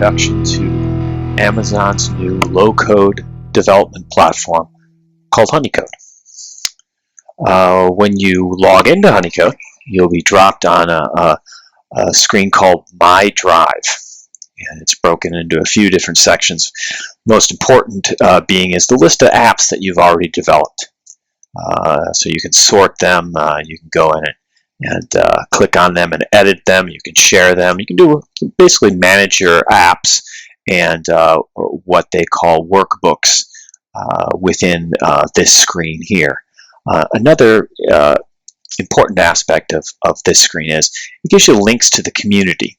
introduction to Amazon's new low-code development platform called Honeycode. When you log into Honeycode, you'll be dropped on a screen called My Drive. And it's broken into a few different sections. Most important being is the list of apps that you've already developed. So you can sort them, you can go in and click on them and edit them, you can share them, you can basically manage your apps and what they call workbooks within this screen here. Another important aspect of this screen is it gives you links to the community.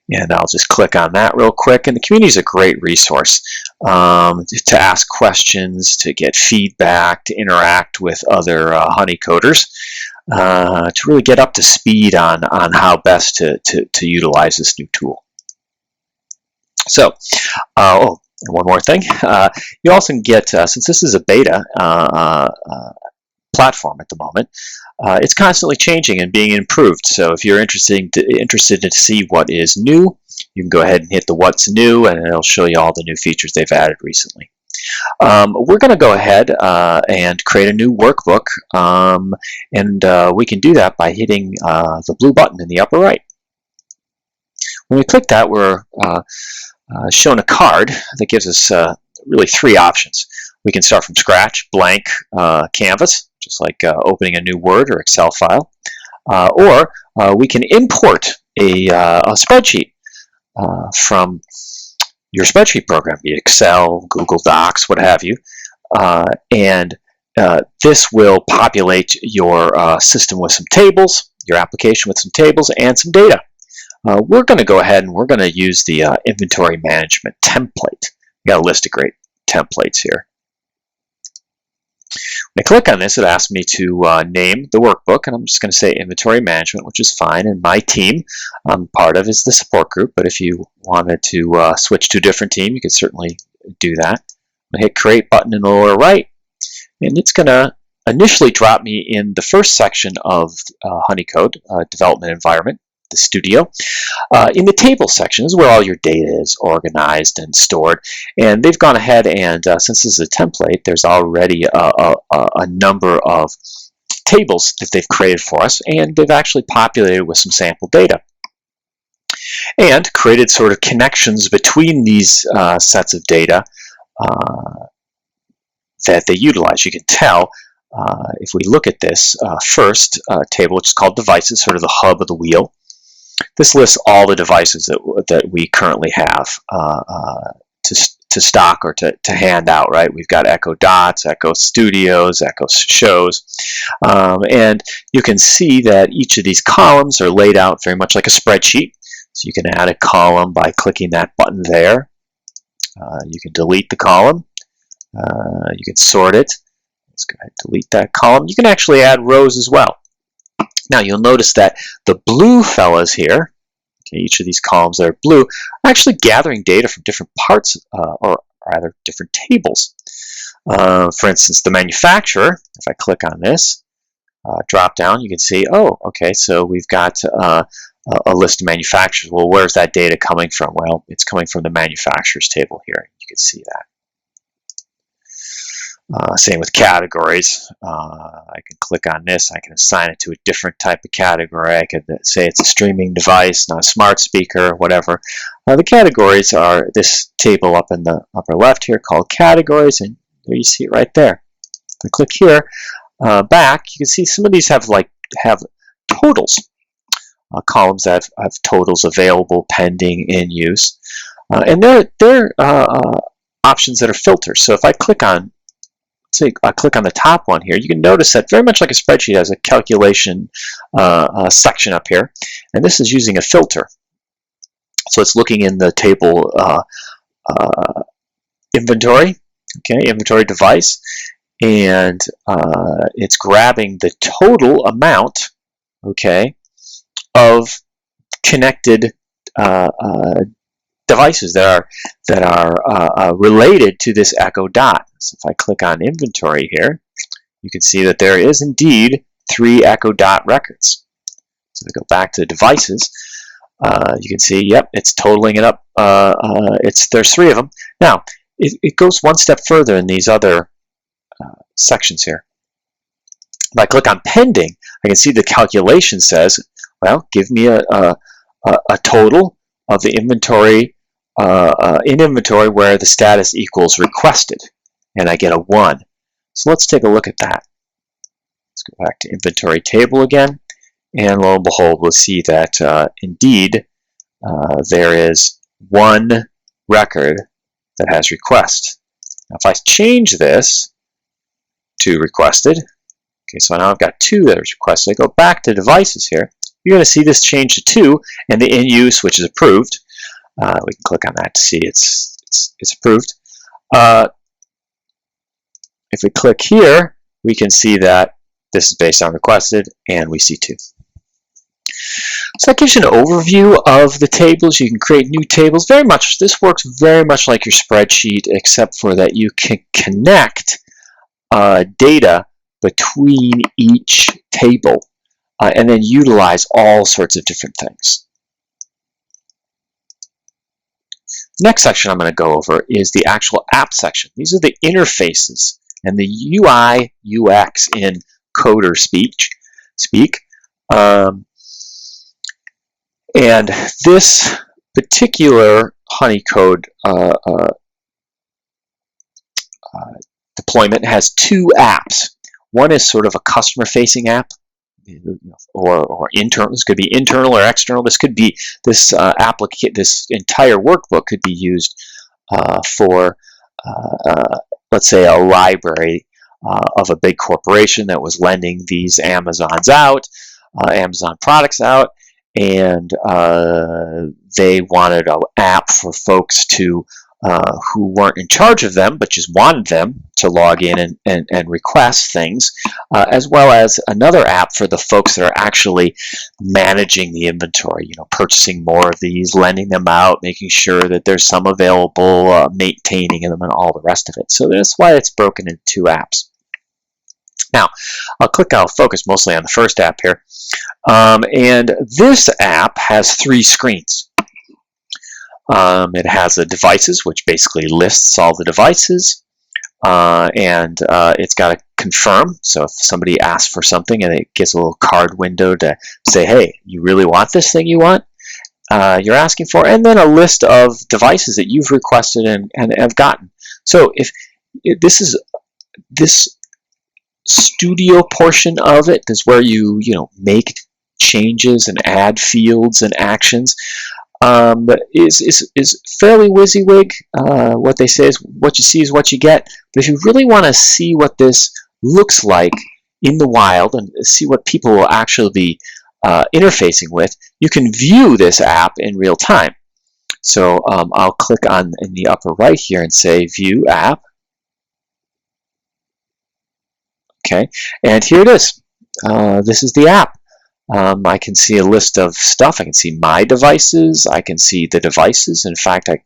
And I'll just click on that real quick. And the community is a great resource to ask questions, to get feedback, to interact with other Honeycoders, to really get up to speed on how best to utilize this new tool. So, oh, and one more thing. You also can get, since this is a beta platform at the moment, it's constantly changing and being improved. So if you're interested to see what is new, you can go ahead and hit the what's new, and it'll show you all the new features they've added recently. We're going to go ahead and create a new workbook, and we can do that by hitting the blue button in the upper right. When we click that, we're shown a card that gives us really three options. We can start from scratch, blank canvas, just like opening a new Word or Excel file, or we can import a spreadsheet from your spreadsheet program, be it Excel, Google Docs, what have you, and this will populate your system with some tables, your application with some tables, and some data. We're going to go ahead and we're going to use the inventory management template. We got a list of great templates here. When I click on this, it asks me to name the workbook, and I'm just going to say inventory management, which is fine. And my team I'm part of is the support group, but if you wanted to switch to a different team, you could certainly do that. I'm going to hit create button in the lower right, and it's going to initially drop me in the first section of Honeycode development environment, the studio. In the table section is where all your data is organized and stored, and they've gone ahead and since this is a template, there's already a number of tables that they've created for us, and they've actually populated with some sample data and created sort of connections between these sets of data that they utilize. You can tell if we look at this first table, which is called devices, sort of the hub of the wheel. This lists all the devices that we currently have to stock or to hand out, right? We've got Echo Dots, Echo Studios, Echo Shows, and you can see that each of these columns are laid out very much like a spreadsheet. So you can add a column by clicking that button there. You can delete the column. You can sort it. Let's go ahead and delete that column. You can actually add rows as well. Now you'll notice that the blue fellas here, okay, each of these columns that are blue, are actually gathering data from different parts, or rather different tables. For instance, the manufacturer, if I click on this, drop down, you can see, oh, okay, so we've got a list of manufacturers. Well, where's that data coming from? Well, it's coming from the manufacturers table here. You can see that. Same with categories. I can click on this. I can assign it to a different type of category. I could say it's a streaming device, not a smart speaker, whatever. The categories are this table up in the upper left here called categories, and there you see it right there. If I click here, back, you can see some of these have totals. Columns that have totals available, pending, in use, and they're options that are filters. So if I click on I click on the top one here, you can notice that very much like a spreadsheet has a calculation section up here, and this is using a filter. So it's looking in the table inventory, okay, inventory device, and it's grabbing the total amount, okay, of connected devices that are related to this Echo Dot. So if I click on inventory here, you can see that there is indeed 3 Echo Dot records. So we go back to devices. You can see, yep, it's totaling it up there's 3 of them. Now, it goes one step further in these other sections here. If I click on pending, I can see the calculation says, well, give me a total of the inventory in inventory where the status equals requested, and I get a 1. So let's take a look at that. Let's go back to inventory table again, and lo and behold, we'll see that indeed there is 1 record that has request. Now, if I change this to requested, okay, so now I've got 2 that is requested. I go back to devices here. You're going to see this change to 2, and the in use, which is approved. We can click on that to see it's approved. If we click here, we can see that this is based on requested, and we see 2. So that gives you an overview of the tables. You can create new tables. This works very much like your spreadsheet, except for that you can connect data between each table and then utilize all sorts of different things. Next section I'm going to go over is the actual app section. These are the interfaces and the UI, UX in coder speak. And this particular Honeycode deployment has 2 apps. One is sort of a customer-facing app, or internal. This could be internal or external. This could be this this entire workbook could be used for, let's say, a library of a big corporation that was lending these Amazon products out, and they wanted an app for folks to who weren't in charge of them, but just wanted them to log in and request things, as well as another app for the folks that are actually managing the inventory, purchasing more of these, lending them out, making sure that there's some available, maintaining them, and all the rest of it. So that's why it's broken into 2 apps. Now, I'll focus mostly on the first app here. And this app has 3 screens. It has the devices, which basically lists all the devices, and it's got to confirm. So if somebody asks for something and it gets a little card window to say, hey, you really want this thing you're asking for, and then a list of devices that you've requested and have gotten. So if this studio portion of it is where you make changes and add fields and actions, is fairly WYSIWYG. What they say is what you see is what you get. But if you really want to see what this looks like in the wild and see what people will actually be interfacing with, you can view this app in real time. So I'll click on in the upper right here and say View App. Okay, and here it is. This is the app. I can see a list of stuff. I can see my devices. I can see the devices. In fact, I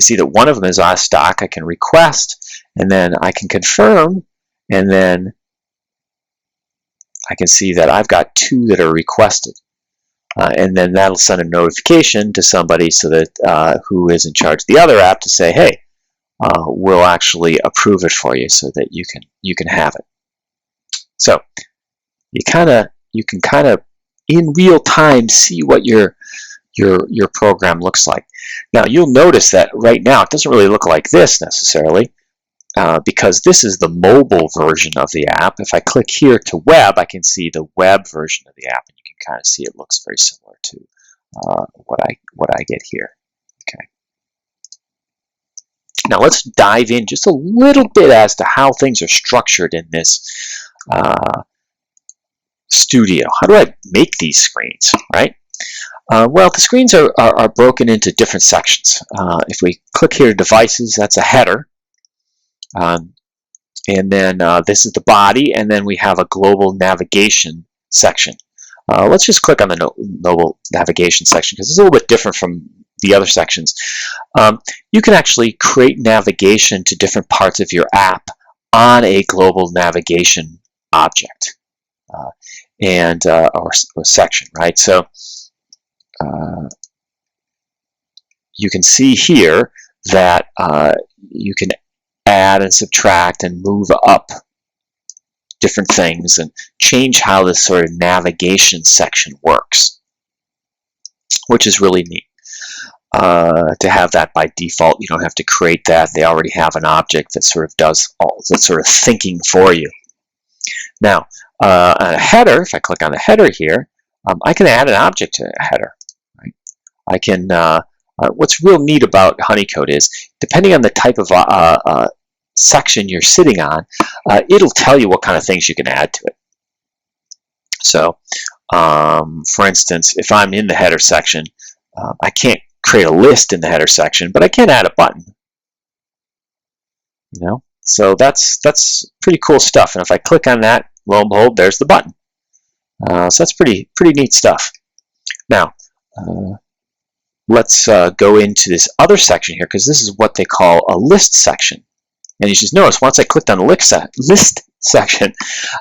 see that one of them is out of stock. I can request, and then I can confirm, and then I can see that I've got 2 that are requested. And then that'll send a notification to somebody so that who is in charge of the other app to say, hey, we'll actually approve it for you so that you can have it. So you can kind of in real time see what your program looks like. Now you'll notice that right now it doesn't really look like this necessarily, because this is the mobile version of the app. If I click here to web, I can see the web version of the app, and you can kind of see it looks very similar to what I get here. Okay. Now let's dive in just a little bit as to how things are structured in this studio. How do I make these screens, right? Well, the screens are broken into different sections. If we click here to devices, that's a header. And then this is the body, and then we have a global navigation section. Let's just click on the global navigation section because it's a little bit different from the other sections. You can actually create navigation to different parts of your app on a global navigation object or section, right? So you can see here that you can add and subtract and move up different things and change how this sort of navigation section works, which is really neat. To have that by default, you don't have to create that. They already have an object that sort of does all that sort of thinking for you. Now, on a header, if I click on the header here, I can add an object to a header. Right? I can. What's real neat about Honeycode is, depending on the type of section you're sitting on, it'll tell you what kind of things you can add to it. So, for instance, if I'm in the header section, I can't create a list in the header section, but I can add a button. You know, so that's pretty cool stuff. And if I click on that, lo and behold, there's the button. So that's pretty neat stuff. Now, let's go into this other section here, because this is what they call a list section. And you just notice once I clicked on the list section,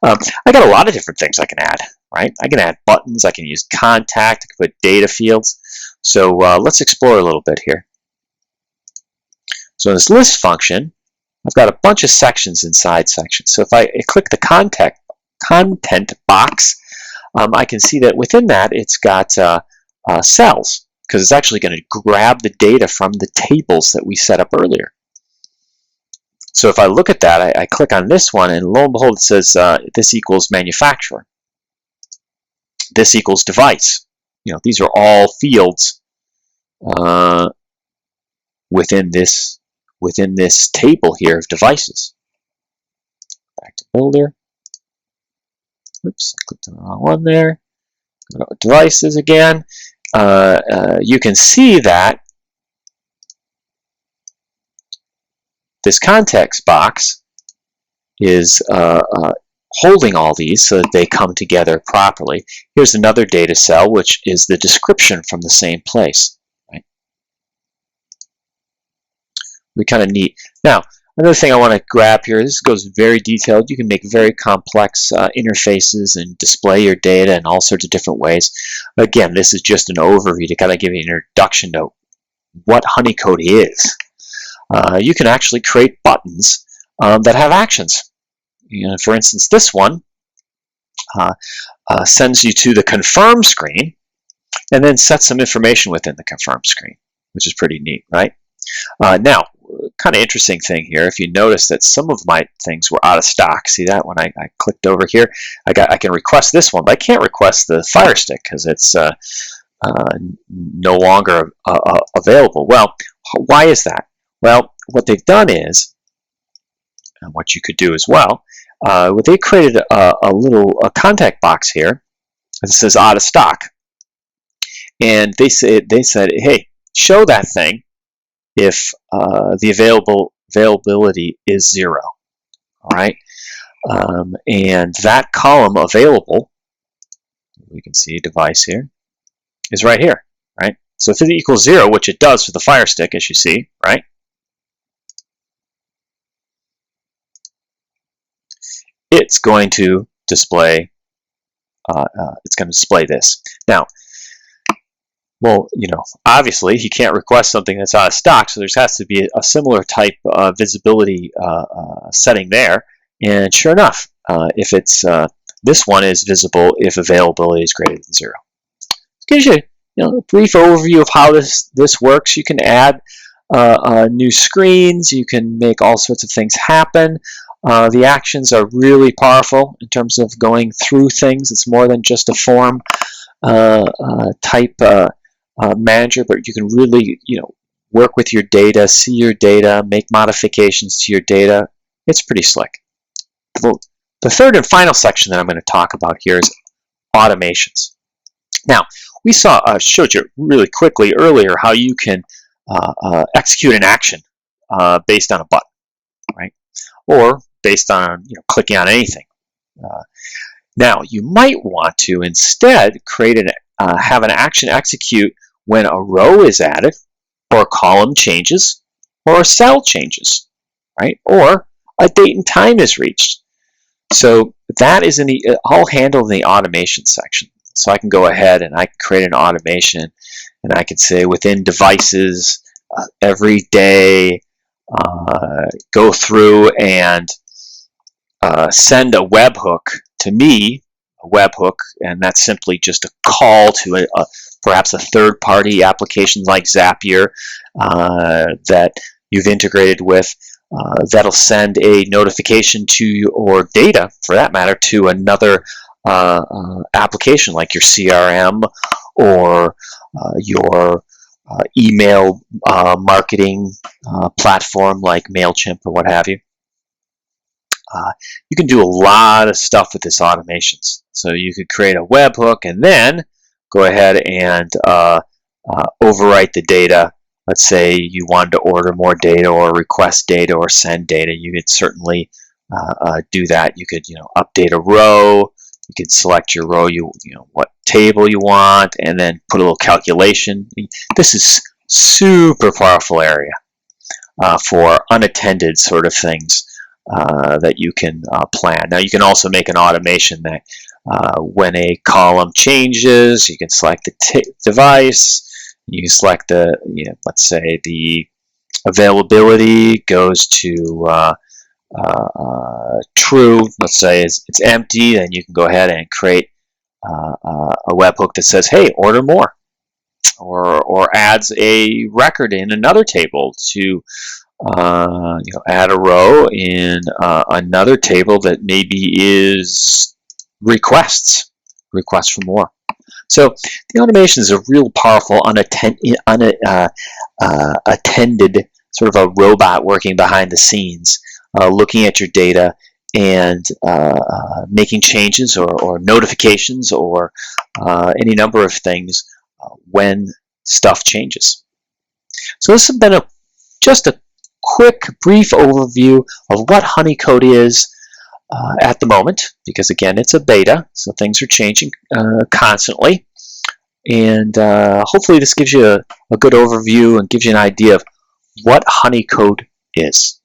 I got a lot of different things I can add. Right? I can add buttons. I can use contact. I can put data fields. So let's explore a little bit here. So in this list function, I've got a bunch of sections inside sections. So if I click the content box, I can see that within that it's got cells, because it's actually going to grab the data from the tables that we set up earlier. So if I look at that, I click on this one, and lo and behold, it says this equals manufacturer. This equals device. You know, these are all fields within this table here of devices. Back to builder. Oops, I clicked on the wrong one there. Devices again. You can see that this context box is holding all these so that they come together properly. Here's another data cell, which is the description from the same place. Right? Really kind of neat. Now, another thing I want to grab here, this goes very detailed. You can make very complex interfaces and display your data in all sorts of different ways. Again, this is just an overview to kind of give you an introduction to what Honeycode is. You can actually create buttons that have actions. You know, for instance, this one sends you to the confirm screen and then sets some information within the confirm screen, which is pretty neat, right? Now, kind of interesting thing here, if you notice that some of my things were out of stock. See that when I clicked over here? I can request this one, but I can't request the Fire Stick because it's no longer available. Well, why is that? Well, what they've done is, and what you could do as well, they created a little contact box here that says out of stock, and they said, hey, show that thing if the availability is 0. All right, and that column available, we can see device here, is right here, right? So if it equals 0, which it does for the Fire Stick, as you see, right? It's going to display. It's going to display this. Now, well, you know, obviously you can't request something that's out of stock, so there has to be a similar type of visibility setting there. And sure enough, if it's this one is visible if availability is greater than 0. It gives you, a brief overview of how this works. You can add new screens. You can make all sorts of things happen. The actions are really powerful in terms of going through things. It's more than just a form type manager, but you can really, work with your data, see your data, make modifications to your data. It's pretty slick. The third and final section that I'm going to talk about here is automations. Now, we showed you really quickly earlier how you can execute an action based on a button, right? Or based on clicking on anything. Now, you might want to instead have an action execute when a row is added, or a column changes, or a cell changes, right? Or a date and time is reached. So that is all handled in the automation section. So I can go ahead and I can create an automation, and I can say within devices every day, go through and send a webhook to me, a webhook, and that's simply just a call to perhaps a third-party application like Zapier that you've integrated with. That'll send a notification to you, or data for that matter, to another application like your CRM or your email marketing platform like MailChimp or what have you. You can do a lot of stuff with this automations. So you could create a webhook and then go ahead and overwrite the data. Let's say you wanted to order more data or request data or send data. You could certainly do that. You could update a row. You could select your row, what table you want, and then put a little calculation. This is super powerful area for unattended sort of things that you can plan. Now you can also make an automation that when a column changes, you can select the device. You can select the, let's say the availability goes to true. Let's say it's empty, then you can go ahead and create a webhook that says, hey, order more, or adds a record in another table to add a row in another table that maybe is requests for more. So the automation is a real powerful attended sort of a robot working behind the scenes, looking at your data and making changes or notifications or any number of things when stuff changes. So this has been just a quick, brief overview of what Honeycode is at the moment, because again, it's a beta, so things are changing constantly. And hopefully this gives you a good overview and gives you an idea of what Honeycode is.